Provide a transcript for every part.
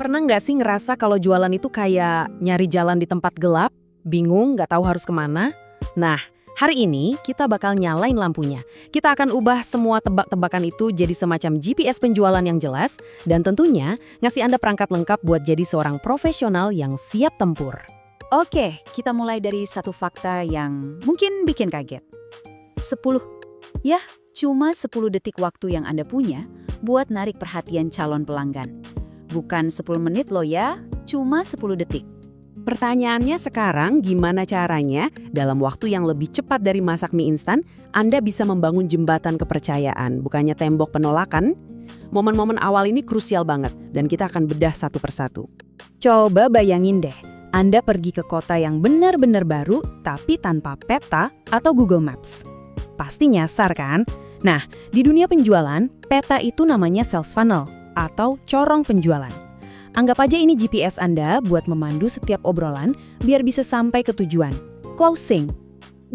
Pernah nggak sih ngerasa kalau jualan itu kayak nyari jalan di tempat gelap, bingung, nggak tahu harus kemana? Nah, hari ini kita bakal nyalain lampunya. Kita akan ubah semua tebak-tebakan itu jadi semacam GPS penjualan yang jelas, dan tentunya ngasih Anda perangkat lengkap buat jadi seorang profesional yang siap tempur. Oke, kita mulai dari satu fakta yang mungkin bikin kaget. 10. Ya, cuma 10 detik waktu yang Anda punya buat narik perhatian calon pelanggan. Bukan 10 menit loh ya, cuma 10 detik. Pertanyaannya sekarang, gimana caranya dalam waktu yang lebih cepat dari masak mie instan, Anda bisa membangun jembatan kepercayaan, bukannya tembok penolakan? Momen-momen awal ini krusial banget, dan kita akan bedah satu persatu. Coba bayangin deh, Anda pergi ke kota yang benar-benar baru, tapi tanpa peta atau Google Maps. Pasti nyasar kan? Nah, di dunia penjualan, peta itu namanya sales funnel atau corong penjualan. Anggap aja ini GPS Anda buat memandu setiap obrolan biar bisa sampai ke tujuan. Closing.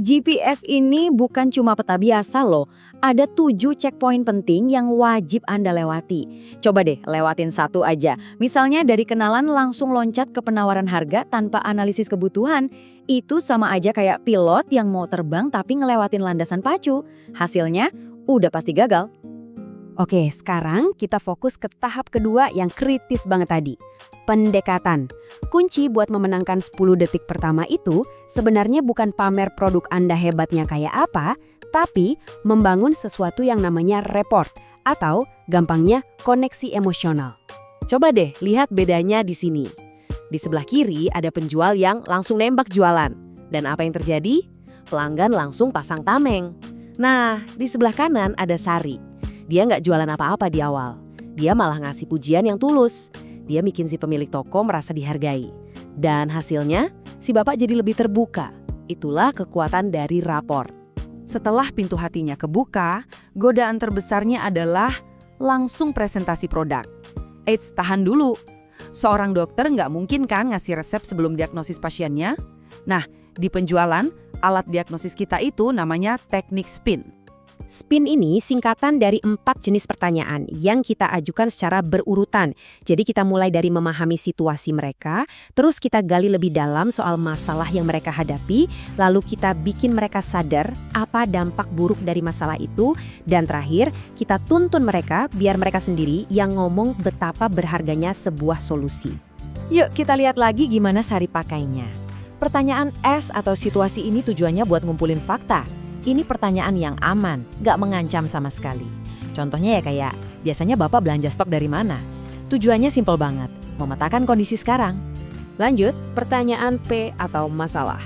GPS ini bukan cuma peta biasa loh. Ada 7 checkpoint penting yang wajib Anda lewati. Coba deh lewatin satu aja. Misalnya dari kenalan langsung loncat ke penawaran harga tanpa analisis kebutuhan. Itu sama aja kayak pilot yang mau terbang tapi ngelewatin landasan pacu. Hasilnya udah pasti gagal. Oke, sekarang kita fokus ke tahap kedua yang kritis banget tadi. Pendekatan. Kunci buat memenangkan 10 detik pertama itu sebenarnya bukan pamer produk Anda hebatnya kayak apa, tapi membangun sesuatu yang namanya rapport atau gampangnya koneksi emosional. Coba deh lihat bedanya di sini. Di sebelah kiri ada penjual yang langsung nembak jualan. Dan apa yang terjadi? Pelanggan langsung pasang tameng. Nah, di sebelah kanan ada Sari. Dia nggak jualan apa-apa di awal. Dia malah ngasih pujian yang tulus. Dia bikin si pemilik toko merasa dihargai. Dan hasilnya, si bapak jadi lebih terbuka. Itulah kekuatan dari raport. Setelah pintu hatinya kebuka, godaan terbesarnya adalah langsung presentasi produk. Eits, tahan dulu. Seorang dokter nggak mungkin kan ngasih resep sebelum diagnosis pasiennya? Nah, di penjualan, alat diagnosis kita itu namanya teknik SPIN. SPIN ini singkatan dari 4 jenis pertanyaan yang kita ajukan secara berurutan. Jadi kita mulai dari memahami situasi mereka, terus kita gali lebih dalam soal masalah yang mereka hadapi, lalu kita bikin mereka sadar apa dampak buruk dari masalah itu, dan terakhir kita tuntun mereka biar mereka sendiri yang ngomong betapa berharganya sebuah solusi. Yuk kita lihat lagi gimana Sari pakainya. Pertanyaan S atau situasi ini tujuannya buat ngumpulin fakta. Ini pertanyaan yang aman, gak mengancam sama sekali. Contohnya ya kayak, biasanya Bapak belanja stok dari mana? Tujuannya simpel banget, memetakan kondisi sekarang. Lanjut, pertanyaan P atau masalah.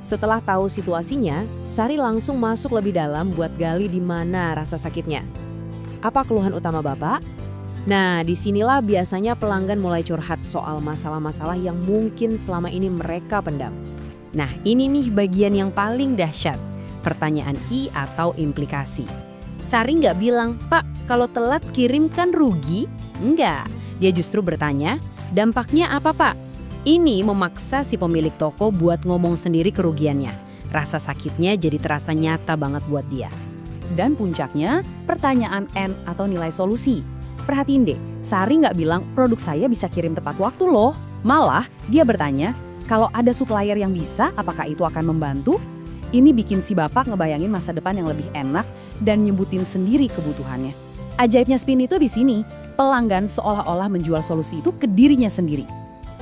Setelah tahu situasinya, Sari langsung masuk lebih dalam buat gali di mana rasa sakitnya. Apa keluhan utama Bapak? Nah, disinilah biasanya pelanggan mulai curhat soal masalah-masalah yang mungkin selama ini mereka pendam. Nah, ini nih bagian yang paling dahsyat. Pertanyaan I atau implikasi. Sari nggak bilang, Pak, kalau telat kirim kan rugi? Enggak, dia justru bertanya, dampaknya apa Pak? Ini memaksa si pemilik toko buat ngomong sendiri kerugiannya. Rasa sakitnya jadi terasa nyata banget buat dia. Dan puncaknya, pertanyaan N atau nilai solusi. Perhatiin deh, Sari nggak bilang produk saya bisa kirim tepat waktu loh. Malah, dia bertanya, kalau ada supplier yang bisa, apakah itu akan membantu? Ini bikin si bapak ngebayangin masa depan yang lebih enak dan nyebutin sendiri kebutuhannya. Ajaibnya SPIN itu di sini, pelanggan seolah-olah menjual solusi itu ke dirinya sendiri.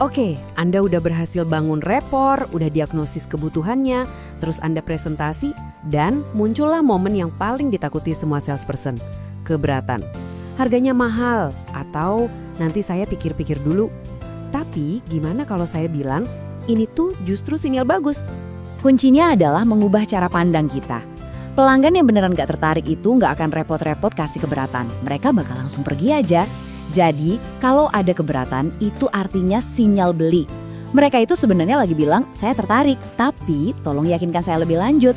Oke, Anda udah berhasil bangun rapport, udah diagnosis kebutuhannya, terus Anda presentasi, dan muncullah momen yang paling ditakuti semua salesperson, keberatan. Harganya mahal, atau nanti saya pikir-pikir dulu. Tapi gimana kalau saya bilang, ini tuh justru sinyal bagus? Kuncinya adalah mengubah cara pandang kita. Pelanggan yang beneran gak tertarik itu gak akan repot-repot kasih keberatan. Mereka bakal langsung pergi aja. Jadi, kalau ada keberatan, itu artinya sinyal beli. Mereka itu sebenarnya lagi bilang, saya tertarik, tapi tolong yakinkan saya lebih lanjut.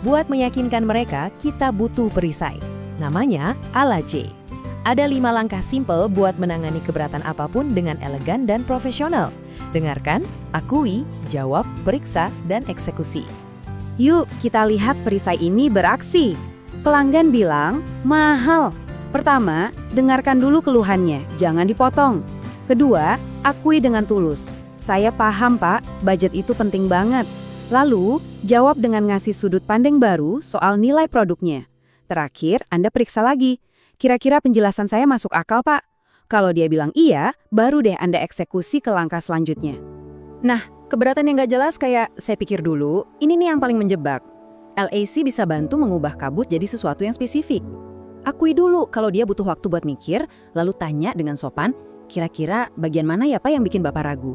Buat meyakinkan mereka, kita butuh perisai. Namanya ala J. Ada 5 langkah simpel buat menangani keberatan apapun dengan elegan dan profesional. Dengarkan, akui, jawab, periksa, dan eksekusi. Yuk kita lihat perisai ini beraksi. Pelanggan bilang, mahal. Pertama, dengarkan dulu keluhannya, jangan dipotong. Kedua, akui dengan tulus. Saya paham, Pak, budget itu penting banget. Lalu, jawab dengan ngasih sudut pandang baru soal nilai produknya. Terakhir, Anda periksa lagi. Kira-kira penjelasan saya masuk akal, Pak? Kalau dia bilang iya, baru deh Anda eksekusi ke langkah selanjutnya. Nah, keberatan yang nggak jelas kayak, saya pikir dulu, ini nih yang paling menjebak. LAC bisa bantu mengubah kabut jadi sesuatu yang spesifik. Akui dulu kalau dia butuh waktu buat mikir, lalu tanya dengan sopan, kira-kira bagian mana ya Pak yang bikin Bapak ragu?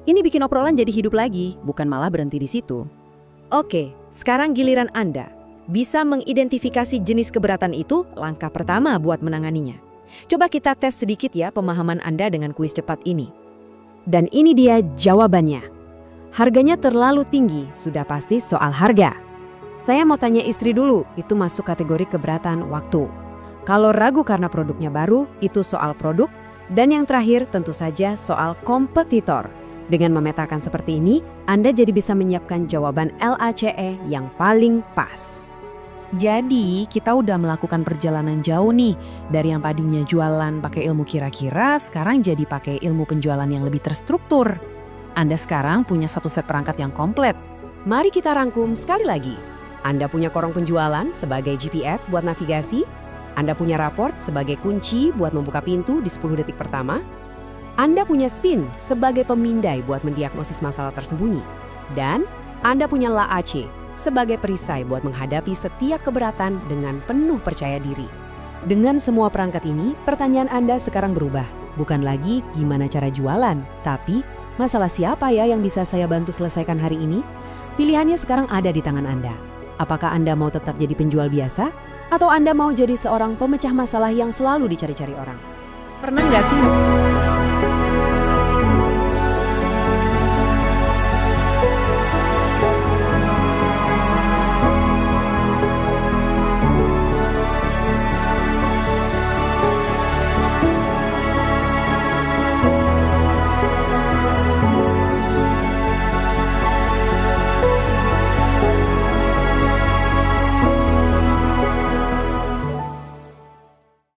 Ini bikin obrolan jadi hidup lagi, bukan malah berhenti di situ. Oke, sekarang giliran Anda. Bisa mengidentifikasi jenis keberatan itu langkah pertama buat menanganinya. Coba kita tes sedikit ya pemahaman Anda dengan kuis cepat ini. Dan ini dia jawabannya. Harganya terlalu tinggi, sudah pasti soal harga. Saya mau tanya istri dulu, itu masuk kategori keberatan waktu. Kalau ragu karena produknya baru, itu soal produk. Dan yang terakhir tentu saja soal kompetitor. Dengan memetakan seperti ini, Anda jadi bisa menyiapkan jawaban LACE yang paling pas. Jadi, kita udah melakukan perjalanan jauh nih. Dari yang tadinya jualan pakai ilmu kira-kira, sekarang jadi pakai ilmu penjualan yang lebih terstruktur. Anda sekarang punya satu set perangkat yang komplit. Mari kita rangkum sekali lagi. Anda punya korong penjualan sebagai GPS buat navigasi. Anda punya raport sebagai kunci buat membuka pintu di 10 detik pertama. Anda punya spin sebagai pemindai buat mendiagnosis masalah tersembunyi. Dan Anda punya LAAC sebagai perisai buat menghadapi setiap keberatan dengan penuh percaya diri. Dengan semua perangkat ini, pertanyaan Anda sekarang berubah. Bukan lagi gimana cara jualan, tapi masalah siapa ya yang bisa saya bantu selesaikan hari ini? Pilihannya sekarang ada di tangan Anda. Apakah Anda mau tetap jadi penjual biasa? Atau Anda mau jadi seorang pemecah masalah yang selalu dicari-cari orang? Pernah nggak sih